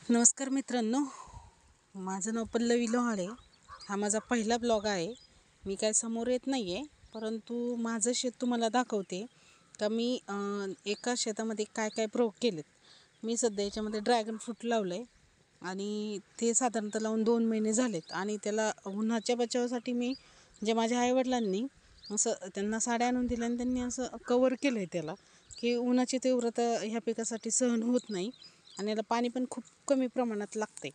नमस्कार मित्रांनो, माझं नाव पल्लवी लोहाळे. हा माझा पहिला ब्लॉग आहे. मी काय समोर येत नाही आहे, परंतु माझं शेत तुम्हाला दाखवते का मी एका शेतामध्ये काय काय प्रयोग केलेत. मी सध्या याच्यामध्ये ड्रॅगन फ्रूट लावलं आहे आणि ते साधारणतः लावून 2 महिने झालेत. आणि त्याला उन्हाच्या बचावासाठी मी माझ्या आईवडिलांनी असं त्यांना साड्या आणून दिल्या आणि त्यांनी असं कवर केलं आहे त्याला, की उन्हाची तीव्रता ह्या पिकासाठी सहन होत नाही आणि याला पाणी पण खूप कमी प्रमाणात लागते.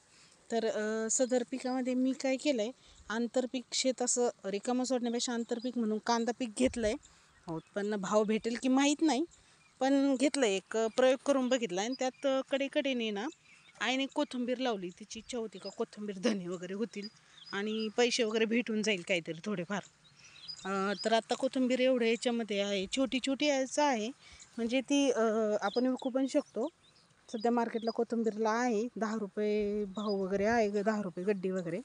तर सदर पिकामध्ये मी काय केलं आहे, आंतरपीक शेत असं रिकामं सोडण्यापेक्षा आंतरपीक म्हणून कांदा पीक घेतलं आहे. उत्पन्न भाव भेटेल की माहीत नाही, पण घेतलं आहे. एक प्रयोग करून बघितला आणि त्यात कडेकडेने ना आईने कोथिंबीर लावली. तिची इच्छा होती का कोथिंबीर धने वगैरे होतील आणि पैसे वगैरे भेटून जाईल काहीतरी थोडेफार. तर आता कोथिंबीर एवढं याच्यामध्ये आहे, छोटी छोटी याचं आहे, म्हणजे ती आपण विकू पण शकतो. सध्या मार्केटला कोथिंबीरला आहे 10 रुपये भाव वगैरे आहे, 10 रुपये गड्डी वगैरे.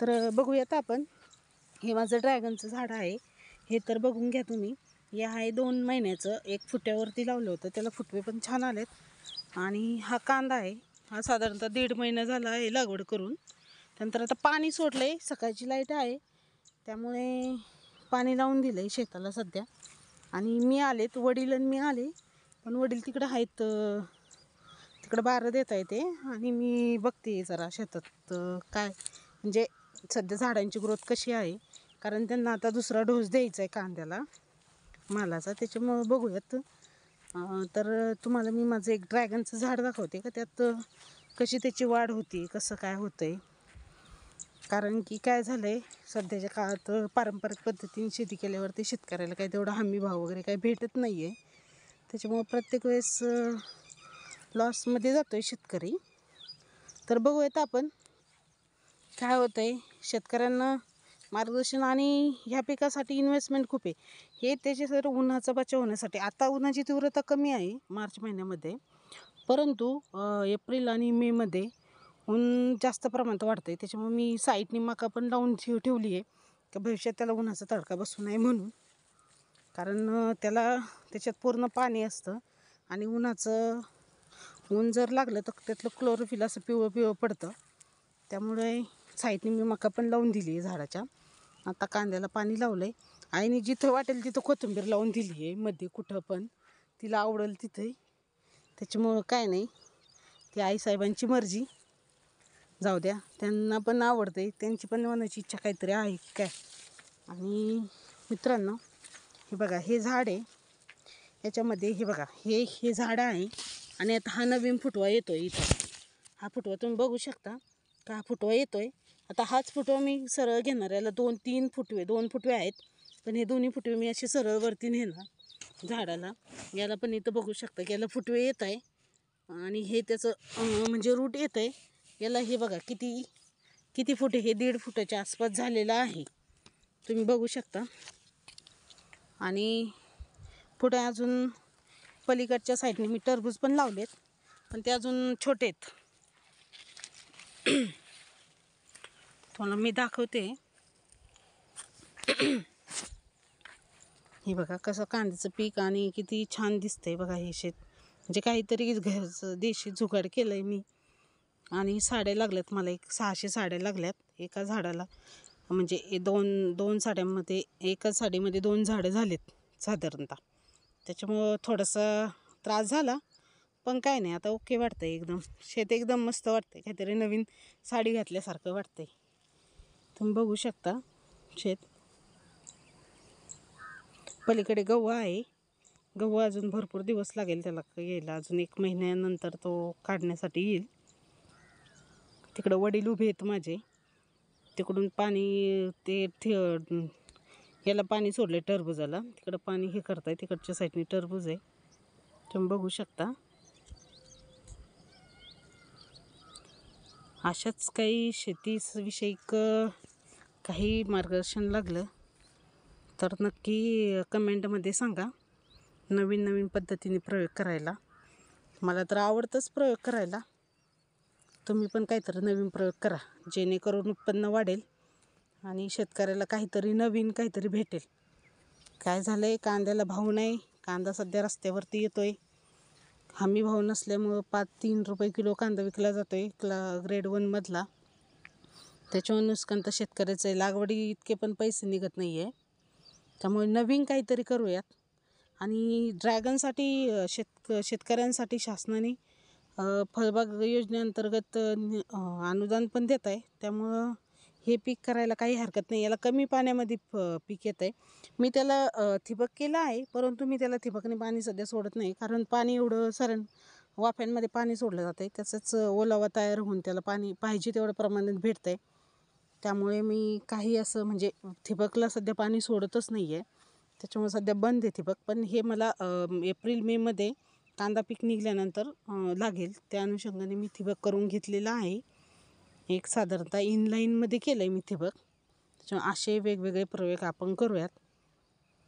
तर बघूयात आपण. हे माझं ड्रॅगनचं झाड आहे. हे तर बघून घ्या तुम्ही. हे आहे 2 महिन्याचं. एक फुट्यावरती लावलं होतं, त्याला फुटवे पण छान आलेत. आणि हा कांदा आहे, हा साधारणतः 1.5 महिना झाला आहे लागवड करून. त्यानंतर आता पाणी सोडलं आहे, सकाळची लाईट आहे त्यामुळे पाणी लावून दिलं आहे शेताला सध्या. आणि मी आलेत, वडील आणि मी आले, पण वडील तिकडं आहेत, तिकडं बारं देता येते आणि मी बघते जरा शेतात काय म्हणजे सध्या झाडांची ग्रोथ कशी आहे. कारण त्यांना आता दुसरा डोस द्यायचा आहे कांद्याला मालाचा, त्याच्यामुळं बघूयात. तर तुम्हाला मी माझं एक ड्रॅगनचं झाड दाखवते का त्यात कशी त्याची वाढ होती, कसं काय होतं आहे. कारण की काय झालं आहे, सध्याच्या काळात पारंपरिक पद्धतीने शेती केल्यावरती शेतकऱ्याला काही तेवढा हमी भाव वगैरे काही भेटत नाही आहे. त्याच्यामुळं प्रत्येक वेळेस लॉसमध्ये जातो आहे शेतकरी. तर बघूयात आपण काय होतं आहे. शेतकऱ्यांना मार्गदर्शन आणि ह्या पिकासाठी इन्व्हेस्टमेंट खूप आहे. हे त्याचे सर उन्हाचा बचाव होण्यासाठी. आता उन्हाची तीव्रता कमी आहे मार्च महिन्यामध्ये, परंतु एप्रिल आणि मेमध्ये ऊन जास्त प्रमाणात वाढतं आहे. त्याच्यामुळे मी साईडनी मका पण लावून ठेवली आहे की भविष्यात त्याला उन्हाचा तडका बसू नये म्हणून. कारण त्याला त्याच्यात पूर्ण पाणी असतं आणि ऊन जर लागलं तर त्यातलं क्लोरोफिल असं पिवळं पिवळं पडतं. त्यामुळे साईडने मी मका पण लावून दिली आहे झाडाच्या. आता कांद्याला पाणी लावलं आहे. आईने जिथं वाटेल तिथं कोथिंबीर लावून दिली आहे, मध्ये कुठं पण तिला आवडेल तिथे. त्याच्यामुळं काय नाही, ती आईसाहेबांची मर्जी. जाऊ द्या, त्यांना पण आवडते, त्यांची पण मनाची इच्छा काहीतरी आहे काय. आणि मित्रांनो, हे बघा, हे झाड आहे, याच्यामध्ये हे बघा, हे झाड आहे आणि आता हा नवीन फुटवा येतो आहे इथं. हा फुटवा तुम्ही बघू शकता का, हा फुटवा येतो आहे. आता हाच फुटवा मी सरळ घेणार. याला 2 फुटवे आहेत, पण हे दोन्ही फुटवे मी असे सरळ वरती नेणार झाडाला. याला पण इथं बघू शकता की याला फुटवे येत आहे आणि हे त्याचं म्हणजे रूट येतं आहे. याला हे बघा किती फुटे, हे 1.5 फुटाच्या आसपास झालेलं आहे, तुम्ही बघू शकता. आणि पुढे अजून पलीकडच्या साईडने मी टरबूज पण लावलेत, पण ते अजून छोटे आहेत. तुम्हाला मी दाखवते. हे बघा कसं कांद्याचं पीक आणि किती छान दिसतंय बघा हे शेत. म्हणजे काहीतरी घरचं देशी जुगाड केलं आहे मी. आणि साड्या लागल्यात मला, 600 साड्या लागल्यात एका झाडाला. म्हणजे दोन साड्यांमध्ये, एकाच साडीमध्ये 2 झाडं झालेत साधारणतः. त्याच्यामुळं थोडासा त्रास झाला, पण काय नाही, आता ओके वाटतं आहे एकदम. शेत एकदम मस्त वाटतं आहे, काहीतरी नवीन साडी घातल्यासारखं वाटतं आहे. तुम्ही बघू शकता शेत. पलीकडे गहू आहे. गहू अजून भरपूर दिवस लागेल त्याला यायला, अजून 1 महिन्यानंतर तो काढण्यासाठी येईल. तिकडं वडील उभे आहेत माझे, तिकडून पाणी याला पाणी सोडलं टरबुजाला, तिकडं पाणी हे करताय, तिकडच्या साईडने टरबूज आहे, तुम्ही बघू शकता. अशाच काही शेतीविषयक काही मार्गदर्शन लागलं तर नक्की कमेंटमध्ये सांगा. नवीन पद्धतीने प्रयोग करायला मला तर आवडतंच प्रयोग करायला. तुम्ही पण काहीतरी नवीन प्रयोग करा, जेणेकरून उत्पन्न वाढेल आणि शेतकऱ्याला काहीतरी नवीन काहीतरी भेटेल. काय झालं आहे, कांद्याला भाव नाही. कांदा सध्या रस्त्यावरती येतो आहे, हमी भाव नसल्यामुळं 3 रुपये किलो कांदा विकला जातो आहे ग्रेड 1मधला. त्याच्यामुळे नुकसान तर शेतकऱ्याचं आहे. लागवडी इतके पण पैसे निघत नाही आहे. त्यामुळे नवीन काहीतरी करूयात. आणि ड्रॅगनसाठी शेतकऱ्यांसाठी शासनाने फळबाग योजनेअंतर्गत अनुदान पण देत आहे. त्यामुळं हे पीक करायला काही हरकत नाही. याला कमी पाण्यामध्ये पीक येतं आहे. मी त्याला ठिबक केलं आहे, परंतु मी त्याला ठिबकने पाणी सध्या सोडत नाही. कारण पाणी एवढं वाफ्यांमध्ये पाणी सोडलं जातं आहे. त्याचाच ओलावा तयार होऊन त्याला पाणी पाहिजे तेवढं प्रमाणात भेटतं आहे. त्यामुळे मी काही असं म्हणजे ठिबकला सध्या पाणी सोडतच नाही आहे. त्याच्यामुळे सध्या बंद आहे ठिबक. पण हे मला एप्रिल मेमध्ये कांदा पीक निघाल्यानंतर लागेल. त्या अनुषंगाने मी ठिबक करून घेतलेलं आहे. एक साधारणतः इनलाईनमध्ये केलं आहे मी ठिबक. त्याच्यामुळे असे वेगवेगळे प्रयोग आपण करूयात.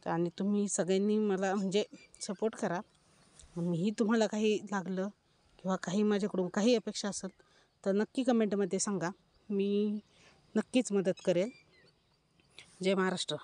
आणि तुम्ही सगळ्यांनी मला म्हणजे सपोर्ट करा. मीही तुम्हाला काही लागलं किंवा काही माझ्याकडून काही अपेक्षा असेल तर नक्की कमेंटमध्ये सांगा. मी नक्कीच मदत करेल. जय महाराष्ट्र.